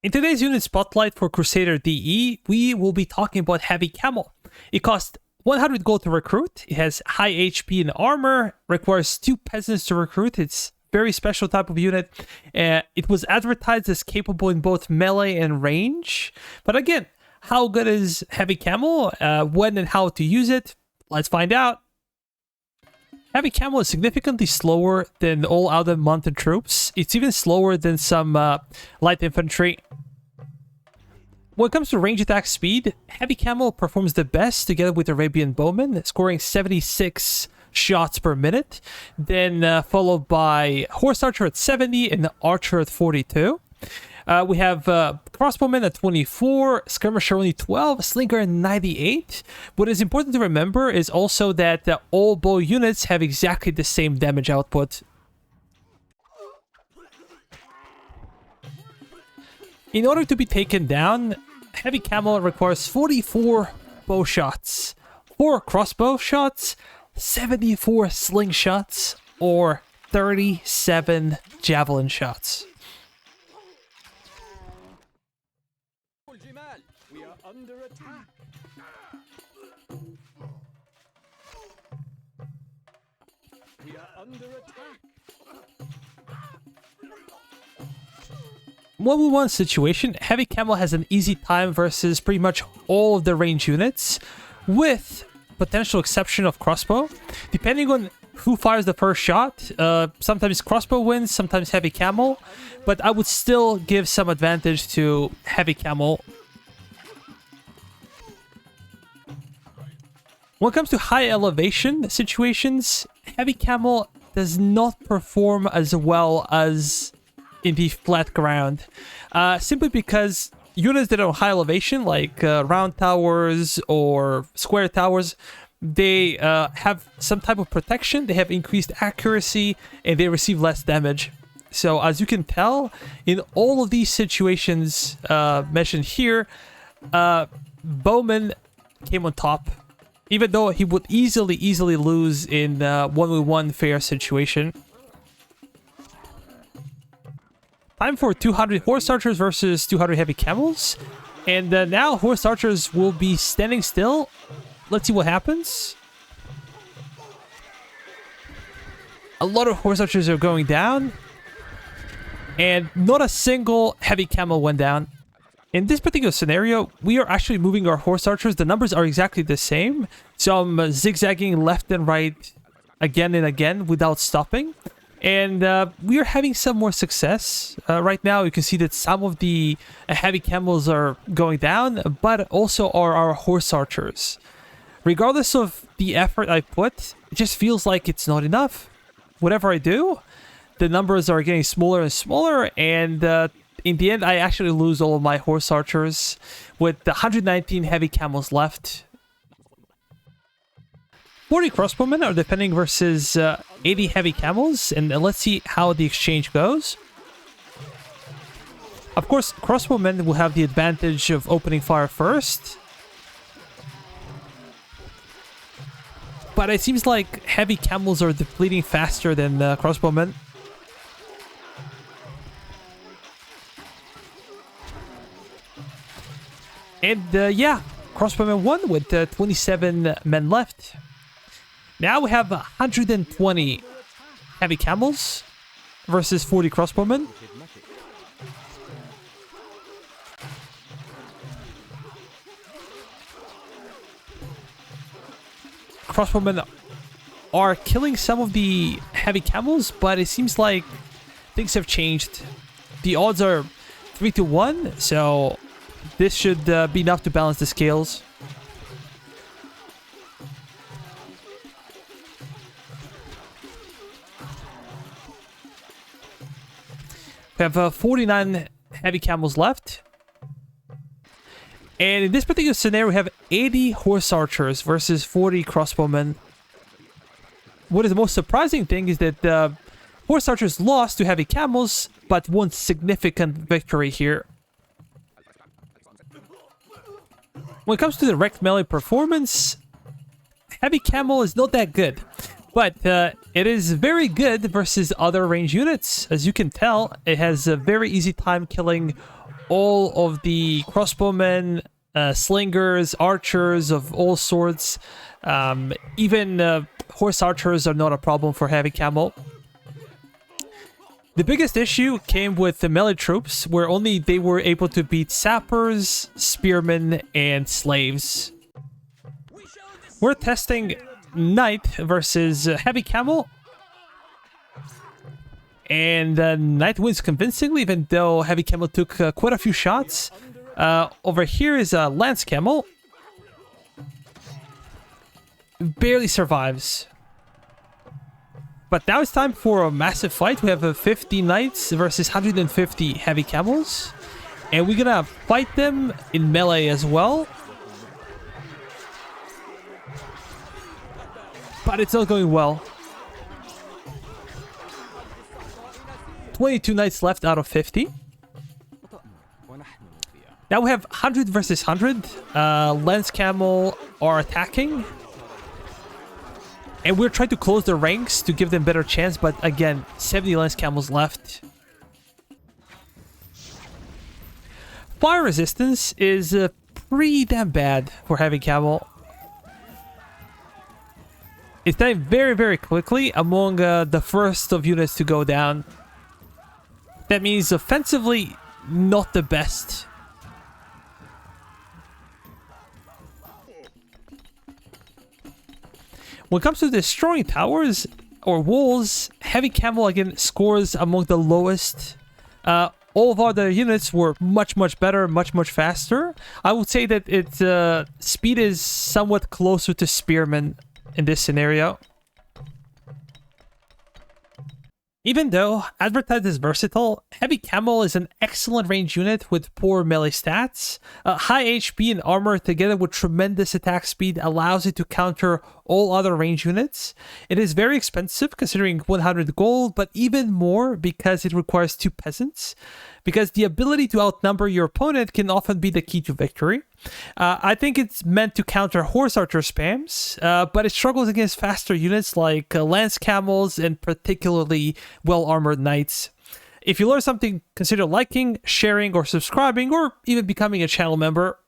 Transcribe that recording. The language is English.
In today's unit spotlight for Crusader DE, we will be talking about Heavy Camel. It costs 100 gold to recruit, it has high HP and armor, requires 2 peasants to recruit, it's very special type of unit. It was advertised as capable in both melee and range. But again, how good is Heavy Camel? When and how to use it? Let's find out. Heavy Camel is significantly slower than all other mounted troops. It's even slower than some light infantry. When it comes to range attack speed, Heavy Camel performs the best together with Arabian Bowman, scoring 76 shots per minute, then followed by Horse Archer at 70 and Archer at 42. We have Crossbowman at 24, Skirmisher only 12, Slinker at 98. What is important to remember is also that all bow units have exactly the same damage output. In order to be taken down, Heavy Camel requires 44 bow shots, 4 crossbow shots, 74 slingshots, or 37 javelin shots. We are under attack. We are under attack. 1v1 situation, Heavy Camel has an easy time versus pretty much all of the range units, with potential exception of crossbow. Depending on who fires the first shot, sometimes crossbow wins, sometimes Heavy Camel, but I would still give some advantage to Heavy Camel. When it comes to high elevation situations, Heavy Camel does not perform as well as in the flat ground. Simply because units that are on high elevation, like round towers or square towers, they have some type of protection, they have increased accuracy, and they receive less damage. So as you can tell, in all of these situations mentioned here, Bowman came on top, even though he would easily lose in 1v1 fair situation. Time for 200 Horse Archers versus 200 Heavy Camels. And now Horse Archers will be standing still. Let's see what happens. A lot of Horse Archers are going down. And not a single Heavy Camel went down. In this particular scenario, we are actually moving our Horse Archers. The numbers are exactly the same. So I'm zigzagging left and right again and again without stopping. And we are having some more success. Right now, you can see that some of the Heavy Camels are going down, but also are our Horse Archers. Regardless of the effort I put, it just feels like it's not enough. Whatever I do, the numbers are getting smaller and smaller, and in the end, I actually lose all of my Horse Archers with 119 Heavy Camels left. 40 Crossbowmen are defending versus 80 Heavy Camels, and let's see how the exchange goes. Of course, Crossbowmen will have the advantage of opening fire first. But it seems like Heavy Camels are depleting faster than Crossbowmen. And yeah, Crossbowmen won with 27 men left. Now we have 120 Heavy Camels versus 40 Crossbowmen. Crossbowmen are killing some of the Heavy Camels, but it seems like things have changed. The odds are 3-1, so this should be enough to balance the scales. We have 49 Heavy Camels left. And in this particular scenario, we have 80 Horse Archers versus 40 Crossbowmen. What is the most surprising thing is that Horse Archers lost to Heavy Camels, but won significant victory here. When it comes to direct melee performance, Heavy Camel is not that good. But it is very good versus other range units. As you can tell, it has a very easy time killing all of the crossbowmen, slingers, archers of all sorts. Even horse archers are not a problem for heavy camel. The biggest issue came with the melee troops, where only they were able to beat sappers, spearmen, and slaves. We're testing Knight versus Heavy Camel. And Knight wins convincingly, even though Heavy Camel took quite a few shots. Over here is Lance Camel. Barely survives. But now it's time for a massive fight. We have 50 Knights versus 150 Heavy Camels. And we're gonna fight them in melee as well. But it's not going well. 22 Knights left out of 50. Now we have 100 versus 100. Lance Camel are attacking. And we're trying to close the ranks to give them better chance, but again, 70 Lance Camels left. Fire resistance is pretty damn bad for Heavy Camel. It's dying very, very quickly among the first of units to go down. That means offensively, not the best. When it comes to destroying towers or walls, Heavy Camel again scores among the lowest. All of our other units were much, much better, much, much faster. I would say that its speed is somewhat closer to Spearman in this scenario. Even though advertised as versatile, Heavy Camel is an excellent range unit with poor melee stats. High HP and armor together with tremendous attack speed allows it to counter all other range units. It is very expensive considering 100 gold, but even more because it requires 2 peasants. Because the ability to outnumber your opponent can often be the key to victory. I think it's meant to counter horse archer spams, but it struggles against faster units like lance camels and particularly well-armored knights. If you learned something, consider liking, sharing, or subscribing, or even becoming a channel member.